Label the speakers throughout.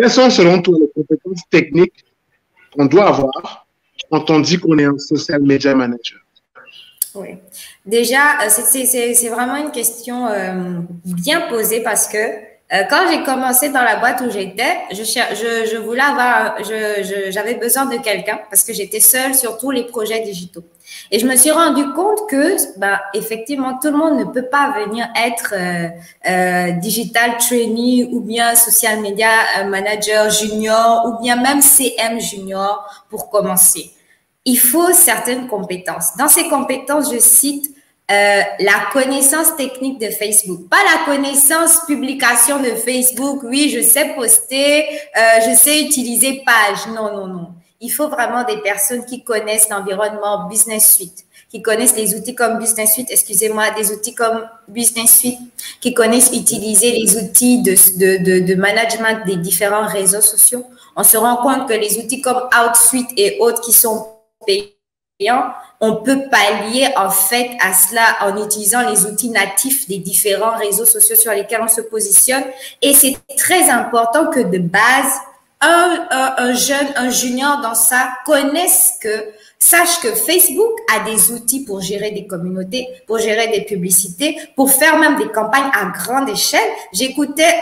Speaker 1: Quelles sont selon toi les compétences techniques qu'on doit avoir quand on dit qu'on est un social media manager?
Speaker 2: Oui. Déjà, c'est vraiment une question bien posée parce que quand j'ai commencé dans la boîte où j'étais, je voulais avoir, j'avais besoin de quelqu'un parce que j'étais seule sur tous les projets digitaux. Et je me suis rendu compte que, effectivement, tout le monde ne peut pas venir être digital trainee ou bien social media manager junior ou bien même CM junior pour commencer. Il faut certaines compétences. Dans ces compétences, je cite la connaissance technique de Facebook, pas la connaissance publication de Facebook. Oui, je sais poster, je sais utiliser page. Non, non, non. Il faut vraiment des personnes qui connaissent l'environnement Business Suite, qui connaissent les outils comme Business Suite, excusez-moi, des outils comme Business Suite, qui connaissent utiliser les outils de management des différents réseaux sociaux. On se rend compte que les outils comme OutSuite et autres qui sont payants, on peut pallier en fait à cela en utilisant les outils natifs des différents réseaux sociaux sur lesquels on se positionne. Et c'est très important que de base, un jeune, un junior dans ça sache que Facebook a des outils pour gérer des communautés, pour gérer des publicités, pour faire même des campagnes à grande échelle. J'étais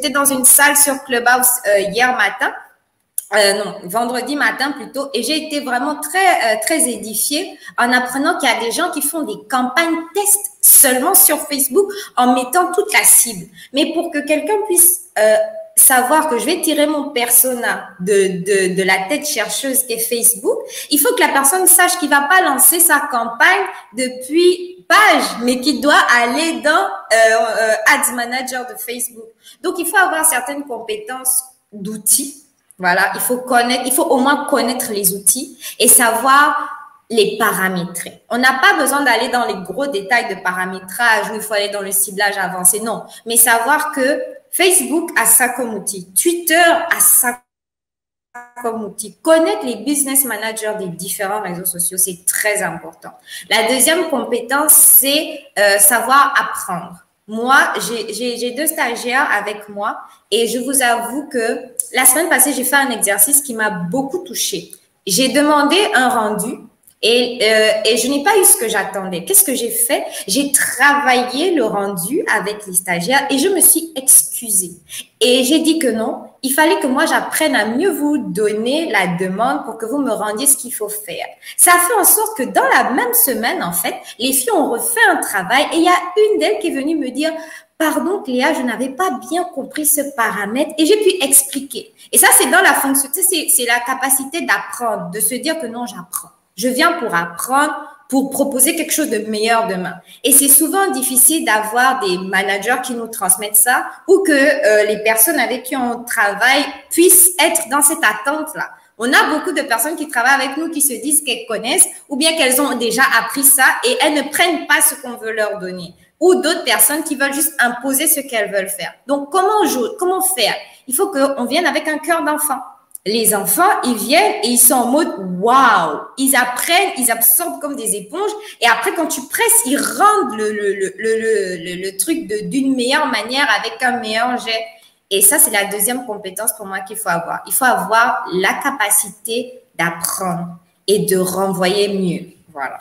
Speaker 2: dans une salle sur Clubhouse hier matin. Non, vendredi matin plutôt, et j'ai été vraiment très édifiée en apprenant qu'il y a des gens qui font des campagnes test seulement sur Facebook en mettant toute la cible. Mais pour que quelqu'un puisse savoir que je vais tirer mon persona de la tête chercheuse qu'est Facebook, il faut que la personne sache qu'il va pas lancer sa campagne depuis page, mais qu'il doit aller dans Ads Manager de Facebook. Donc, il faut avoir certaines compétences d'outils. Voilà, il faut au moins connaître les outils et savoir les paramétrer. On n'a pas besoin d'aller dans les gros détails de paramétrage où il faut aller dans le ciblage avancé, non. Mais savoir que Facebook a ça comme outil, Twitter a ça comme outil. Connaître les business managers des différents réseaux sociaux, c'est très important. La deuxième compétence, c'est savoir apprendre. Moi, j'ai 2 stagiaires avec moi et je vous avoue que la semaine passée, j'ai fait un exercice qui m'a beaucoup touchée. J'ai demandé un rendu et je n'ai pas eu ce que j'attendais. Qu'est-ce que j'ai fait? J'ai travaillé le rendu avec les stagiaires et je me suis excusée. Et j'ai dit que non, il fallait que moi, j'apprenne à mieux vous donner la demande pour que vous me rendiez ce qu'il faut faire. Ça a fait en sorte que dans la même semaine, en fait, les filles ont refait un travail et il y a une d'elles qui est venue me dire « Pardon, Cléa, je n'avais pas bien compris ce paramètre. » Et j'ai pu expliquer. Et ça, c'est dans la fonction, c'est la capacité d'apprendre, de se dire que non, j'apprends. Je viens pour apprendre, pour proposer quelque chose de meilleur demain. Et c'est souvent difficile d'avoir des managers qui nous transmettent ça ou que les personnes avec qui on travaille puissent être dans cette attente-là. On a beaucoup de personnes qui travaillent avec nous qui se disent qu'elles connaissent ou bien qu'elles ont déjà appris ça et elles ne prennent pas ce qu'on veut leur donner. Ou d'autres personnes qui veulent juste imposer ce qu'elles veulent faire. Donc, comment faire? Il faut qu'on vienne avec un cœur d'enfant. Les enfants, ils viennent et ils sont en mode waouh, ils apprennent, ils absorbent comme des éponges et après quand tu presses, ils rendent le truc d'une meilleure manière avec un meilleur jet. Et ça, c'est la deuxième compétence pour moi qu'il faut avoir. Il faut avoir la capacité d'apprendre et de renvoyer mieux. Voilà.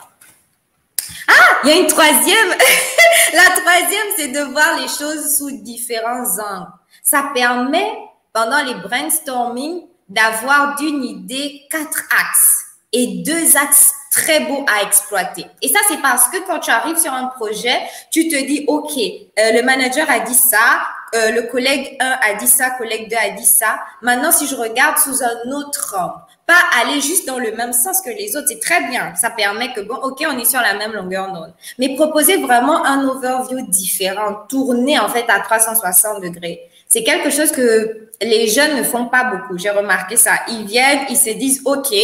Speaker 2: Ah, il y a une troisième. La troisième, c'est de voir les choses sous différents angles. Ça permet, pendant les brainstorming, d'avoir d'une idée 4 axes et 2 axes très beaux à exploiter. Et ça, c'est parce que quand tu arrives sur un projet, tu te dis, OK, le manager a dit ça, le collègue 1 a dit ça, collègue 2 a dit ça. Maintenant, si je regarde sous un autre angle, pas aller juste dans le même sens que les autres, c'est très bien. Ça permet que, bon, OK, on est sur la même longueur d'onde. Mais proposer vraiment un overview différent, tourner en fait à 360 degrés. C'est quelque chose que les jeunes ne font pas beaucoup. J'ai remarqué ça. Ils viennent, ils se disent, OK,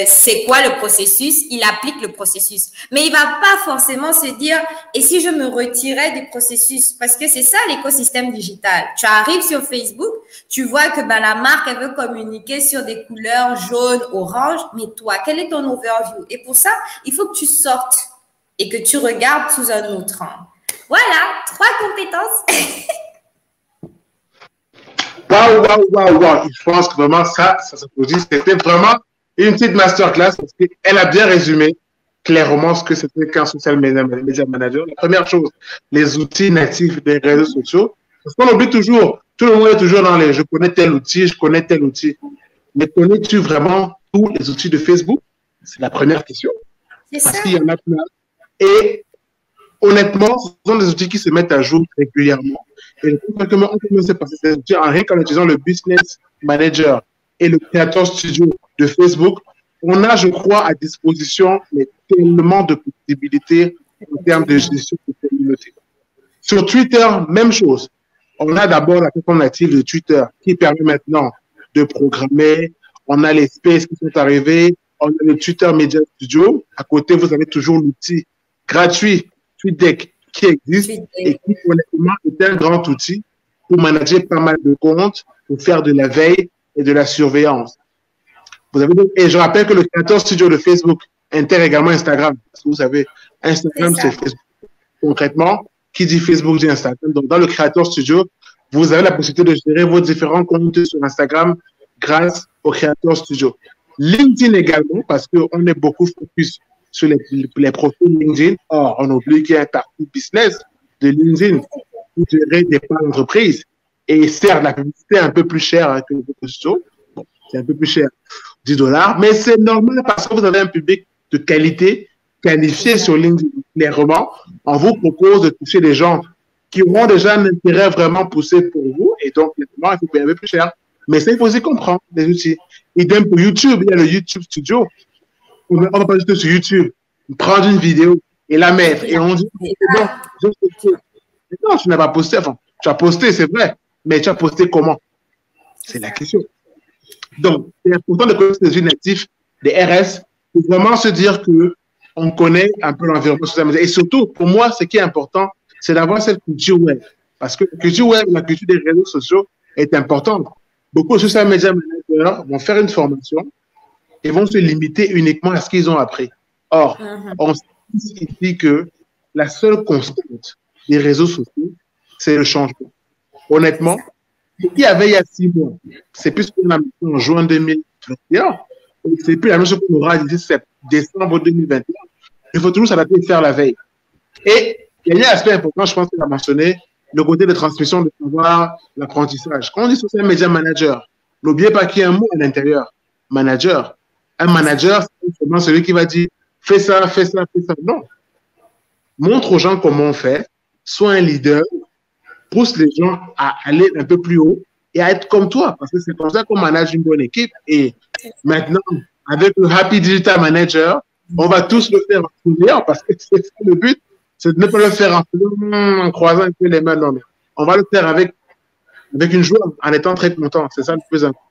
Speaker 2: c'est quoi le processus? Ils appliquent le processus. Mais il va pas forcément se dire, et si je me retirais du processus? Parce que c'est ça l'écosystème digital. Tu arrives sur Facebook, tu vois que la marque, elle veut communiquer sur des couleurs jaune, orange. Mais toi, quel est ton overview? Et pour ça, il faut que tu sortes et que tu regardes sous un autre angle. Voilà, 3 compétences.
Speaker 1: Waouh, waouh, waouh, waouh. Je pense que vraiment ça se produit. C'était vraiment une petite masterclass parce qu'elle a bien résumé clairement ce que c'était qu'un social media manager. La première chose, les outils natifs des réseaux sociaux. Parce qu'on oublie toujours, tout le monde est toujours dans les je connais tel outil, je connais tel outil. Mais connais-tu vraiment tous les outils de Facebook? C'est la première question. Parce qu'il y en a plein. Et honnêtement, ce sont des outils qui se mettent à jour régulièrement. Et on peut se passer ces outils en rien qu'en utilisant le Business Manager et le Creator Studio de Facebook. On a, je crois, à disposition tellement de possibilités en termes de gestion de communauté. Sur Twitter, même chose. On a d'abord la plateforme native de Twitter qui permet maintenant de programmer. On a les spaces qui sont arrivés. On a le Twitter Media Studio. À côté, vous avez toujours l'outil gratuit TweetDeck qui existe et qui, honnêtement, est un grand outil pour manager pas mal de comptes, pour faire de la veille et de la surveillance. Vous avez et je rappelle que le Creator Studio de Facebook intègre également Instagram. Parce que vous savez, Instagram, c'est Facebook. Concrètement, qui dit Facebook dit Instagram. Donc, dans le Creator Studio, vous avez la possibilité de gérer vos différents comptes sur Instagram grâce au Creator Studio. LinkedIn également, parce qu'on est beaucoup focus sur les profils LinkedIn. Or, on oublie qu'il y a un parti business de LinkedIn pour gérer des plans d'entreprise. Et certes, la publicité est un peu plus chère que les autres réseaux. Bon, c'est un peu plus cher, $10, mais c'est normal parce que vous avez un public de qualité qualifié sur LinkedIn. Clairement, on vous propose de toucher des gens qui auront déjà un intérêt vraiment poussé pour vous et donc, maintenant, il faut payer un peu plus cher. Mais ça, il faut aussi comprendre les outils. Idem pour YouTube, il y a le YouTube Studio. On ne va pas juste sur YouTube, prendre une vidéo et la mettre. Et on dit, non, non, tu n'as pas posté. Enfin, tu as posté, c'est vrai, mais tu as posté comment? C'est la question. Donc, c'est important de connaître les outils natifs des RS pour vraiment se dire qu'on connaît un peu l'environnement social. Et surtout, pour moi, ce qui est important, c'est d'avoir cette culture web. Parce que la culture web, la culture des réseaux sociaux est importante. Beaucoup de social media managers vont faire une formation et vont se limiter uniquement à ce qu'ils ont appris. Or, on sait ici que la seule constante des réseaux sociaux, c'est le changement. Honnêtement, ce qu'il y avait il y a 6 mois, c'est plus ce qu'on a maintenant en juin 2021, c'est plus la même chose qu'on aura d'ici décembre 2021. Il faut toujours s'adapter et faire la veille. Et il y a un aspect important, je pense qu'il a mentionné, le côté de transmission de savoir, l'apprentissage. Quand on dit social media manager, n'oubliez pas qu'il y a un mot à l'intérieur, manager. Un manager, c'est seulement celui qui va dire fais ça, fais ça, fais ça. Non. Montre aux gens comment on fait, sois un leader, pousse les gens à aller un peu plus haut et à être comme toi, parce que c'est comme ça qu'on manage une bonne équipe. Et maintenant, avec le Happy Digital Manager, on va tous le faire en souriant, parce que c'est ça le but, c'est de ne pas le faire en croisant un peu les mains. Non, mais on va le faire avec une joie, en étant très content. C'est ça le plus important.